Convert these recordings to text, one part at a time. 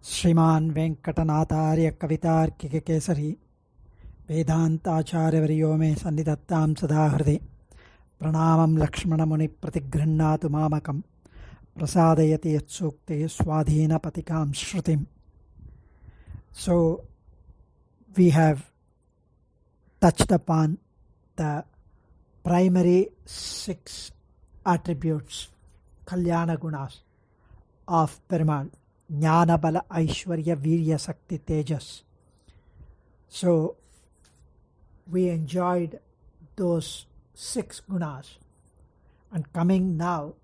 श्रीमान् वेङ्कटनाथार्य कवितार्किककेसरी वेदान्ताचार्यवर्यो मे सन्निधत्तां सदा हृदि प्रणामं लक्ष्मणमुनिप्रतिगृह्णातु मामकं प्रसादयति यत्सूक्तिः स्वाधीनपतिकां श्रुतिम्. So we have touched upon the primary 6 attributes, Kalyana Gunas of Perumal: Jnana Bala Aishwarya Virya Sakti Tejas. So we enjoyed those 6 gunas, and coming now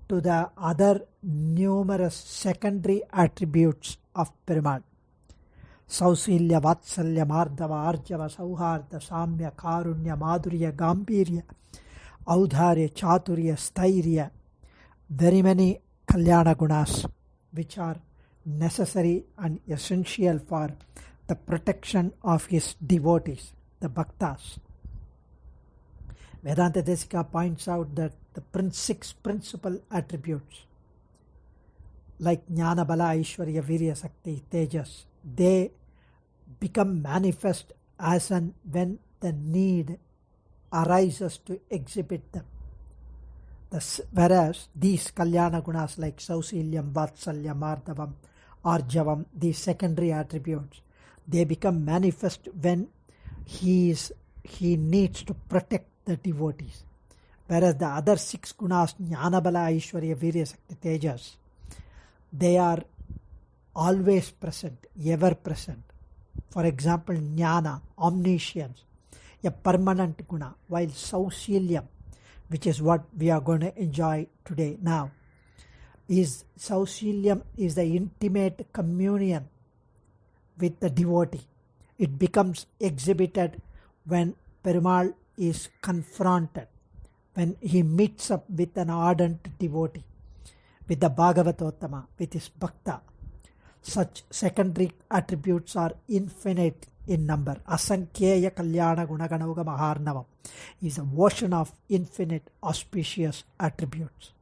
to the other numerous secondary attributes of Perumal: Sausilya, Vatsalya, Mardava, Arjava, Sauharda, Samya, Karunya, Madhurya, Gambhirya, Audharya, Chaturya, Stairya. Very many Kalyana gunas which are necessary and essential for the protection of his devotees, the bhaktas. Vedanta Desika points out that the 6 principal attributes, like Jnana Bala Aishwarya Virya Sakti Tejas, they become manifest as and when the need arises to exhibit them. Whereas these Kalyana gunas like Sausilyam, Vatsalyam, Ardhavam, Arjavam, these secondary attributes, they become manifest when he needs to protect the devotees. Whereas the other 6 gunas, Jnana Bala Aishwarya Virya Sakti Tejas, they are always present, ever present. For example, Jnana, omniscience, a permanent guna, while Sausilyam, which is what we are going to enjoy today now, is Sausilyam is the intimate communion with the devotee. It becomes exhibited when Perumal is confronted, when he meets up with an ardent devotee, with the Bhagavatottama, with his bhakta. Such secondary attributes are infinite in number. Asankyeya Kalyana Gunaganauga Maharnavam is an ocean of infinite auspicious attributes.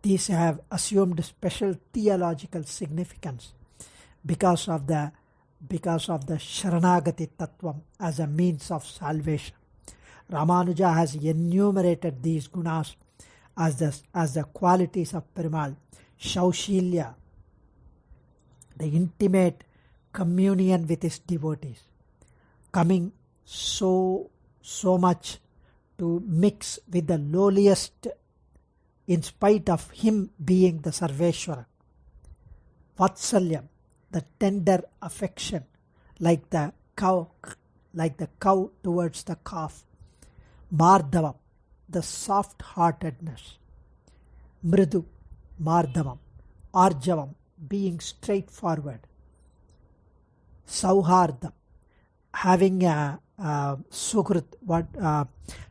These have assumed special theological significance because of the Sharanagati Tattvam as a means of salvation. Ramanuja has enumerated these gunas as the qualities of Perumal: Shaushilya, the intimate communion with his devotees, coming so much to mix with the lowliest in spite of him being the Sarveshwara. Vatsalyam, the tender affection, like the cow towards the calf. Mardhavam, the soft-heartedness. Mridu, Mardhavam. Arjavam, being straightforward. Sauhardam, having a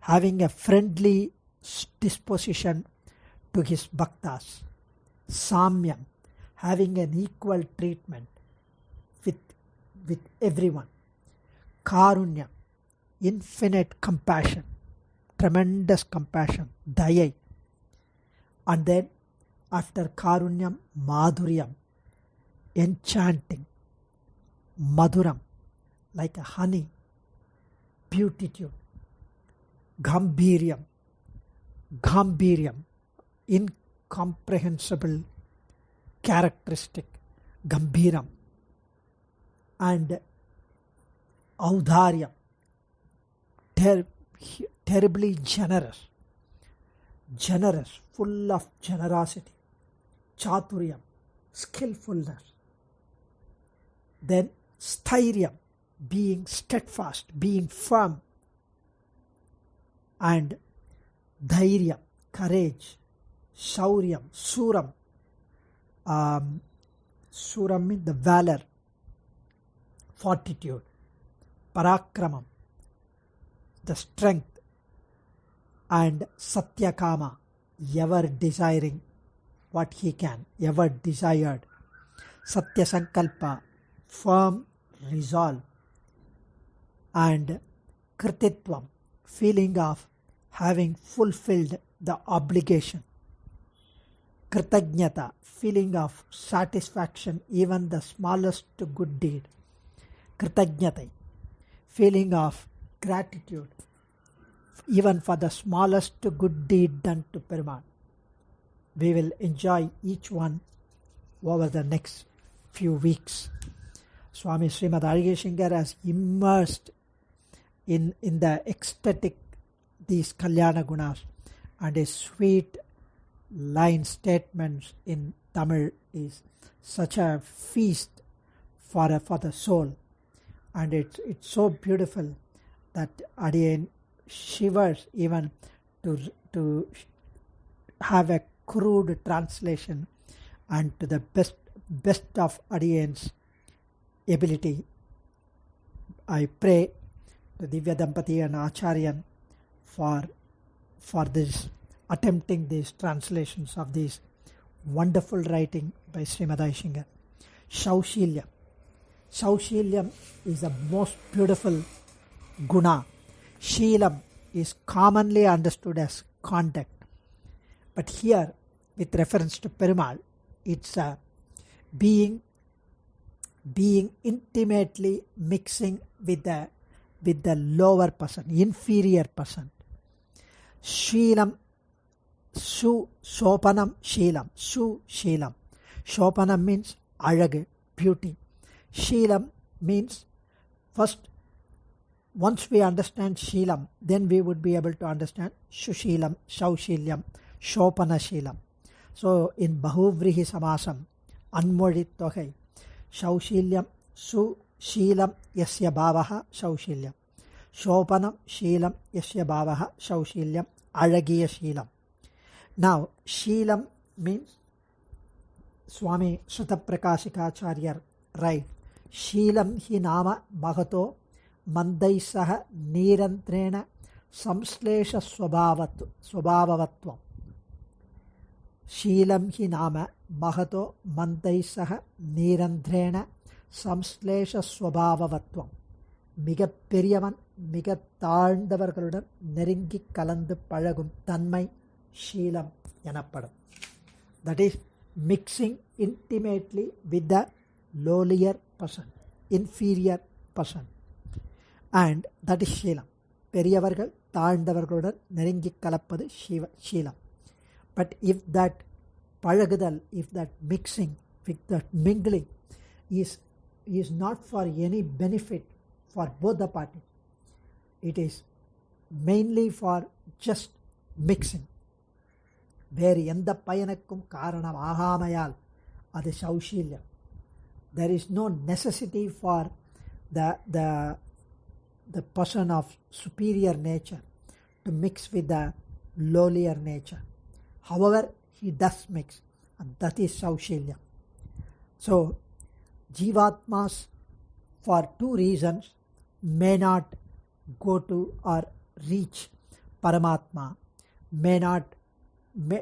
having a friendly disposition to his bhaktas. Samyam, having an equal treatment with everyone. Karunya, infinite compassion, tremendous compassion. Dayai. And then after Karunyam, Madhuryam, enchanting. Madhuram, like a honey, beautitude. Gambhiryam, incomprehensible characteristic. Gambhiram. And Audharyam, terribly generous, full of generosity. Chaturyam, skillfulness. Then Stairyam, being steadfast, being firm. And Dhairyam, courage. Shauryam, Suram. Suram means the valor, fortitude. Parakramam, the strength. And Satyakama, ever desiring what he can, ever desired. Satyasankalpa, firm resolve. And Krititvam, feeling of having fulfilled the obligation. Kritagnyata, feeling of satisfaction, even the smallest good deed. Kritagnyata, feeling of gratitude, even for the smallest good deed done to Perumal. We will enjoy each one over the next few weeks. Swami Srimad Arigashingar has immersed in the ecstatic these Kalyana Gunas, and his sweet line statements in Tamil is such a feast for the soul, and it's so beautiful that Adiyan shivers even to have a crude translation, and to the best of Adiyan's ability. I pray to Divya Dampati and Acharyan for this attempting these translations of these wonderful writing by Srimad Aishingar. Shaushilyam. Shaushilyam is the most beautiful guna. Sheelam is commonly understood as conduct. But here, with reference to Perumal, it's being intimately mixing with the lower person, inferior person. Sheelam, Sopanam, Sheelam, Sheelam. Sopanam means Alagu, beauty. Sheelam means first, once we understand Sheelam, then we would be able to understand Shusheelam, Shaushilyam, Sopana Sheelam. So in Bahuvrihi Samasam, Anmodit Tohai, Shaushilyam, Sheelam, Yasya Bhavaha, Shaushilyam. Sopanam, Sheelam, Yasya Bhavaha, Shaushilyam, Alagiya Sheelam. Now, Sheelam means Swami Sutaprakasikacharya writes, Sheelam hi nama Mahato Mandaisaha Nirantrena Samslesha Swabhavavatvam. Sheelam hi nama Mahato Mandaisaha Nirantrena Samslesha Swabhavavatvam. மிகப் பெரியவன் மிக தாழ்ந்தவர்களுடன் நெருங்கி கலந்து பழகும் தன்மை ஷீலம் எனப்படும். That is mixing intimately with the lowlier person, inferior person, and that is Sheelam. பெரியவர்கள் தாழ்ந்தவர்களுடன் நெருங்கி கலப்பது Sheelam. But if that பழகுதல், if that mixing, if that mingling is not for any benefit for both the parties, it is mainly for just mixing, வேறு எந்த பயனுக்கும் காரணம் ஆகாமையால் அது சௌஷீல்யம். There is no necessity for the person of superior nature to mix with the lowlier nature. However, he does mix, and that is Saushilya. So, Jivatmas, for two reasons, may not go to or reach Paramatma,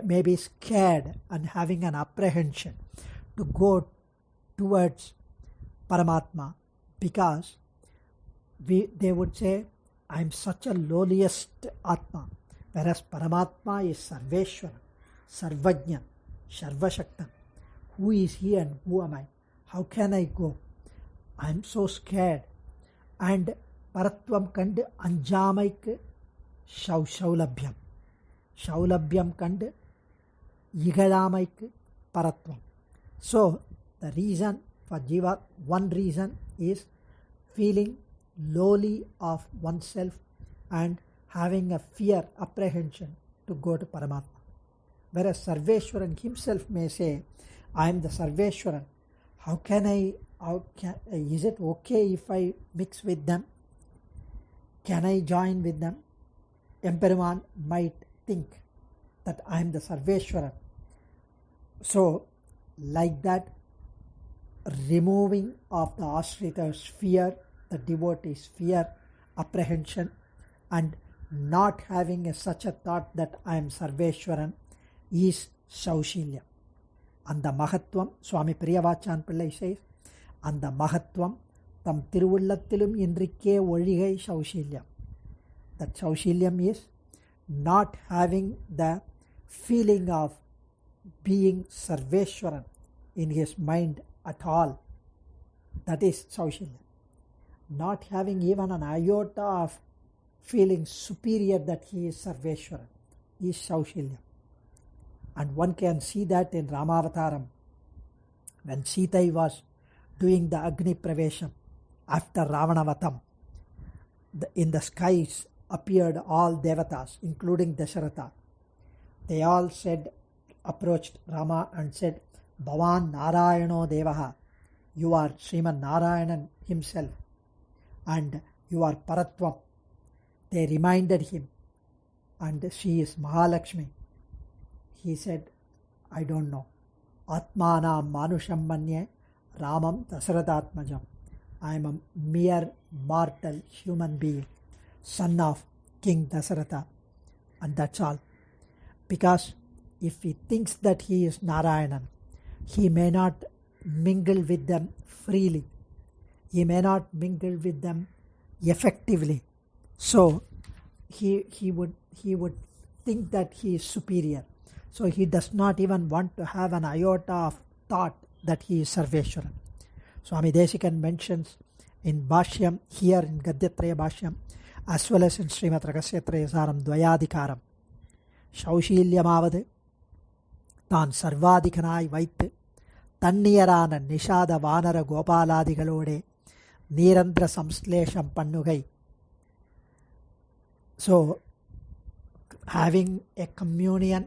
may be scared and having an apprehension to go towards Paramatma, because they would say, I am such a lowliest Atma, whereas Paramatma is Sarveshwara, Sarvajna, Sarvashakta. Who is he and who am I? How can I go? I am so scared. And Paratvam Kand Anjamaik Shaulabhyam. Shaulabhyam Kand Yigadamaik Paratvam. So, the reason for Jiva, one reason is feeling lowly of oneself and having a fear, apprehension to go to Paramatma. Whereas Sarveshwaran himself may say, I am the Sarveshwaran. Is it okay if I mix with them? Can I join with them? Emperuman might think that I am the Sarveshwaran. So, like that, removing of the Ashrita's fear, the devotee's fear, apprehension, and not having such a thought that I am Sarveshwaran is Saushilya. And the Mahatvam, Swami Priyavachan Pillai says, and the Mahatvam tam Tiruvullathilum Indrikke Oligai Saushilya. That Saushilyam is not having the feeling of being Sarveshwaran in his mind at all. That is Saushalya. Not having even an iota of feeling superior that he is Sarveshwaran is Saushalya. And one can see that in Ramavataram when Sita was doing the Agni Pravesham after Ravanavatam. In the skies appeared all Devatas, including Dasharatha. They all approached Rama and said, Bhavan Narayano Devaha, you are Sriman Narayanan himself and you are Paratvam. They reminded him, and she is Mahalakshmi. He said, I don't know. Atmanam Manusham Manye Ramam Dasaratatmajam. I am a mere mortal human being, son of King Dasaratha, and that's all. Because if he thinks that he is Narayanan, he may not mingle with them freely. He may not mingle with them effectively. So he would think that he is superior. So he does not even want to have an iota of thought that he is Sarveshwaran. Swami Desikan mentions in Bhashyam, here in Gadyatraya Bhashyam, as well as in Srimad Rahasyatraya Saram Dvayadikaram, Shaushilyamavadu தான் சர்வாதிகனாய் வைத்து தன்னியரான நிஷாத வானர கோபாலாதிகளோடே நீரந்திர சம்ஸ்லேஷம் பண்ணுகை. So, having a communion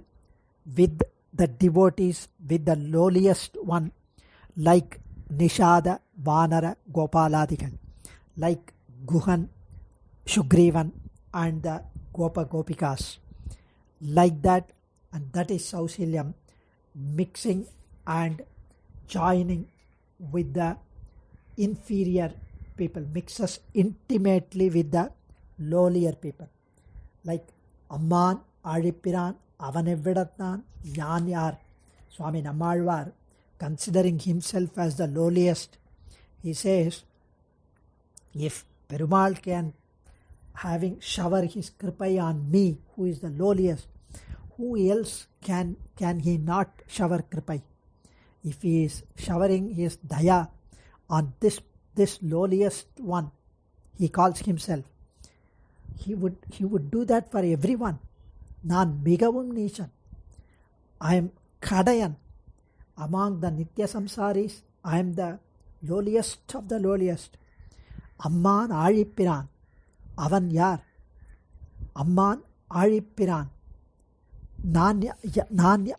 with the devotees, with the lowliest one, like Nishada, Vanara, Gopaladikal, like Guhan, Shugrivan, and the Gopa Gopikas, like that, and that is Sausilyam, mixing and joining with the inferior people, mixes intimately with the lowlier people, like Amman, Aripiran, Avanevidatnan, Yanyar. Swami Nammalvar, considering himself as the lowliest, he says, if Perumal can shower his kripai on me, who is the lowliest, who else can he not shower kripai? If he is showering his daya on this lowliest one, he calls himself, he would do that for everyone. Nan migavum nishan. I am Kadayan. Among the Nitya Samsaris, I am the lowliest of the lowliest. Amman Azhippiran. Avan yar. Amman Azhippiran. Nan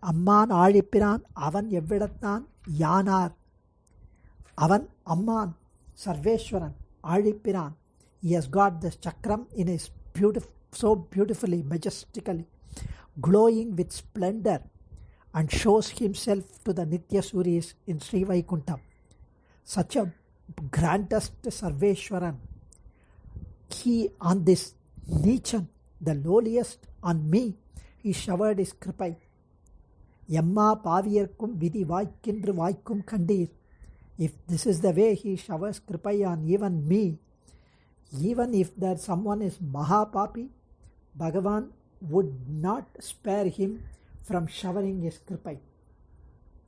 Amman Azhippiran. Avan Evvidathan Yanar. Avan Amman Sarveshwaran Azhippiran. He has got this chakram in his so beautifully, majestically, glowing with splendor, and shows himself to the Nitya Suris in Sri Vaikuntham. Such a grandest Sarveshwaran. He on this Nichan, the lowliest, on me, he showered his kripai. Yamma Paviyarkum Vidhi Vaikindru Vaikum Kandir. If this is the way he showers kripai on even me, even if that someone is Mahapapi, Bhagavan would not spare him from showering his kripai.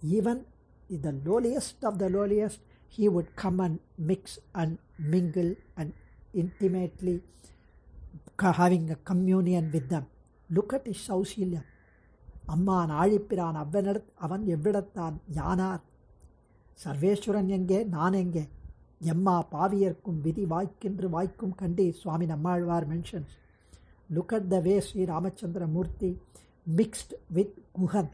Even the lowliest of the lowliest, he would come and mix and mingle and intimately having a communion with them. Look at his Sausilya. Amman Azhippiran Avan Evvidathan Yanar. Sarveshwaran enge, Nan enge. Yamma Paviyarkum Vidhi Vaikindru Vaikum Kandi, Swami Nammalvar mentions. Look at the way Sri Ramachandra Murthy mixed with Guhan.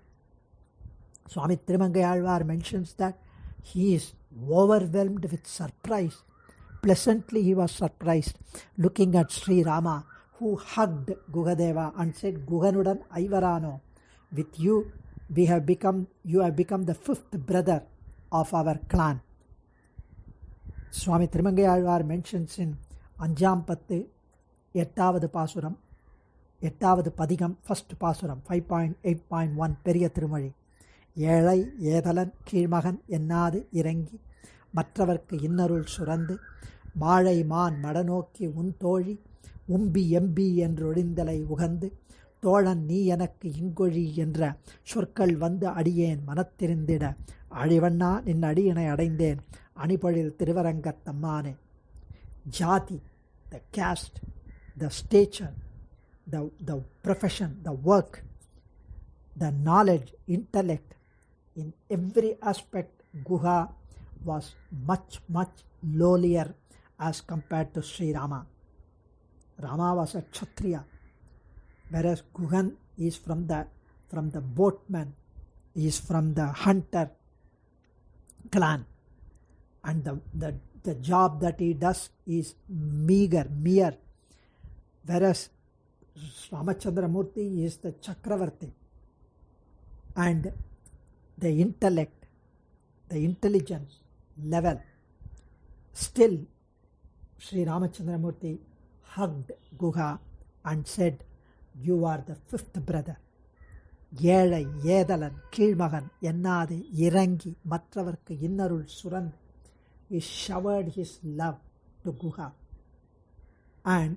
Swami Trimangayalvar mentions that he is overwhelmed with surprise. Pleasantly he was surprised looking at Sri Rama, who hugged Guhadeva and said, Guhanudan Aivarano, with you you have become the fifth brother of our clan. Swami Trimangayalvar mentions in Anjampattu, 8வது பாசுரம், 8வது பதிகம், first பாசுரம், 5.8.1 பெரிய திருமொழி. ஏழை ஏதலன் கீழ்மகன் என்னாது இறங்கி மற்றவர்க்கு இன்னருள் சுரந்து மாழை மான் மடநோக்கி உன் தோழி உம்பி எம்பி என்றொழிந்தலை உகந்து தோழன் நீ எனக்கு இங்கொழி என்ற சொற்கள் வந்து அடியேன் மனத்திருந்திட அழிவண்ணா நின் அடியினை அடைந்தேன் அணிபொழில் திருவரங்கத்தம்மானே. ஜாதி, the caste, the stature, the profession, the work, the knowledge, intellect, in every aspect Guha was much lowlier as compared to Sri Rama. Rama was a Kshatriya, whereas Guhan is from the boatman, is from the hunter clan, and the job that he does is mere, whereas Ramachandramurti is the Chakravarti, and the intellect, the intelligence level, still Sri Ramachandramurti hugged Guha and said, you are the fifth brother. ஏழை ஏதலன் கீழ்மகன் என்னாது இறங்கி மற்றவர்க்கு இன்னருள் சுரந்து. He showered his love to Guha. And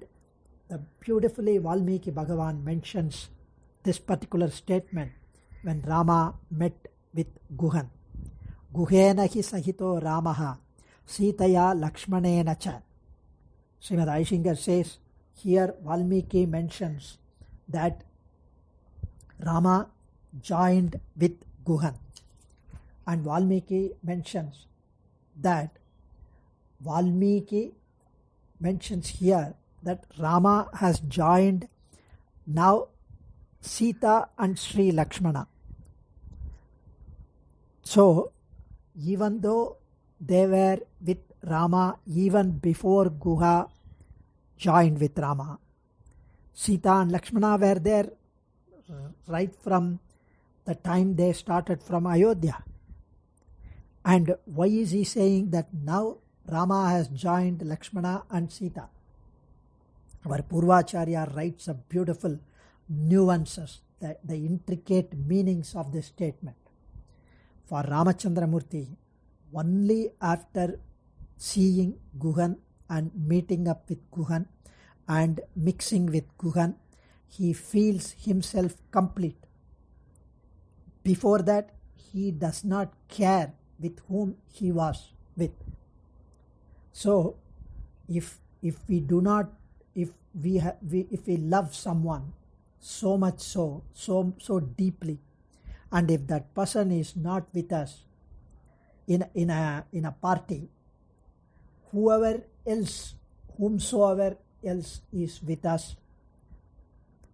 the beautifully Valmiki Bhagavan mentions this particular statement when Rama met with Guhan. Guhena hi sahito Ramaha Sitaya Lakshmanena cha. Srimad Aishinger says, here Valmiki mentions that Rama joined with Guhan, and Valmiki mentions here that Rama has joined now Sita and Sri Lakshmana. So even though they were with Rama even before Guha joined with Rama, Sita and Lakshmana were there right from the time they started from Ayodhya. And why is he saying that now Rama has joined Lakshmana and Sita? Our Purvacharya writes a beautiful nuances, the intricate meanings of this statement. For Ramachandramurti, only after seeing Guhan and meeting up with Guhan and mixing with Guhan, he feels himself complete. Before that, he does not care with whom he was with. So, if we love someone so much so deeply, and if that person is not with us in a party, whomsoever else is with us,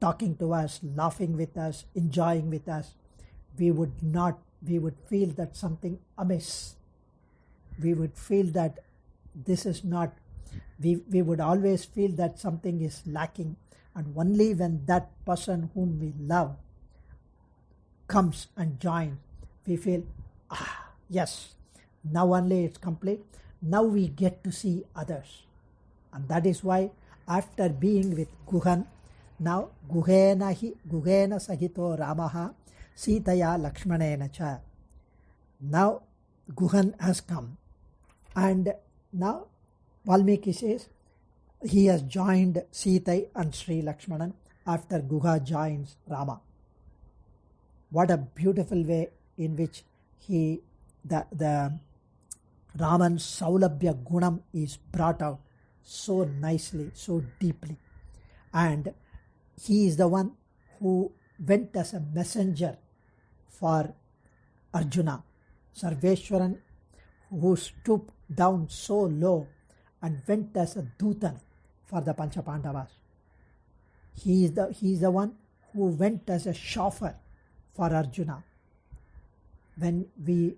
talking to us, laughing with us, enjoying with us, we would feel that something amiss. We would feel that this is not, we would always feel that something is lacking, and only when that person whom we love comes and joins, we feel, yes, now only it's complete, now we get to see others. And that is why after being with Guhan, now Guhena sahito Ramaha Sitaya Lakshmanena cha. Now Guhan has come, and now Valmiki says he has joined Sita and Sri Lakshmanan after Guha joins Rama. What a beautiful way in which the Raman's Saulabhya Gunam is brought out so nicely, so deeply. And he is the one who went as a messenger for Arjuna. Sarveshwaran, who stooped down so low and went as a Dutan for the Pancha Pandavas. He is the one who went as a chauffeur for Arjuna. When we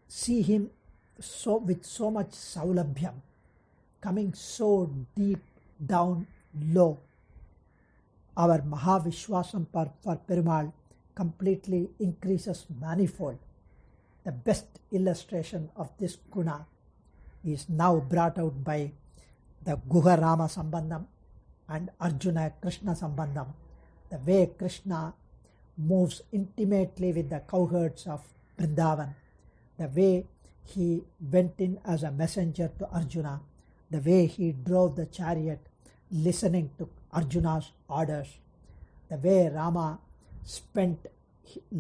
see him with so much Saulabhyam, coming so deep down low, our Mahavishwasam for Perumal completely increases manifold. The best illustration of this guna is now brought out by the Guha Rama Sambandham and Arjuna Krishna Sambandham. The way Krishna moves intimately with the cowherds of Vrindavan, the way he went in as a messenger to Arjuna, the way he drove the chariot listening to Arjuna's orders, the way Rama spent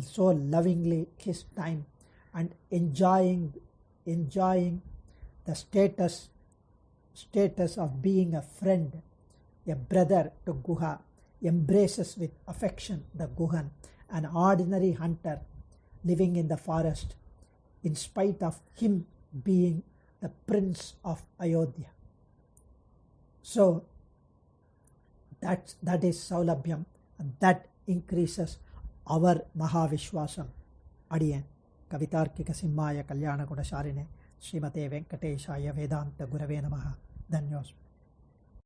so lovingly his time and enjoying the status of being a friend, a brother to Guha, embraces with affection the Guhan, an ordinary hunter living in the forest, in spite of him being the prince of Ayodhya. So that is Saulabhyam, and that increases our Mahavishwasam. Adiyan Kavitarkika Simhaya Kalyana Gudasharine Srimate Venkateshaya Vedanta Gurave Namaha. Dhanyos.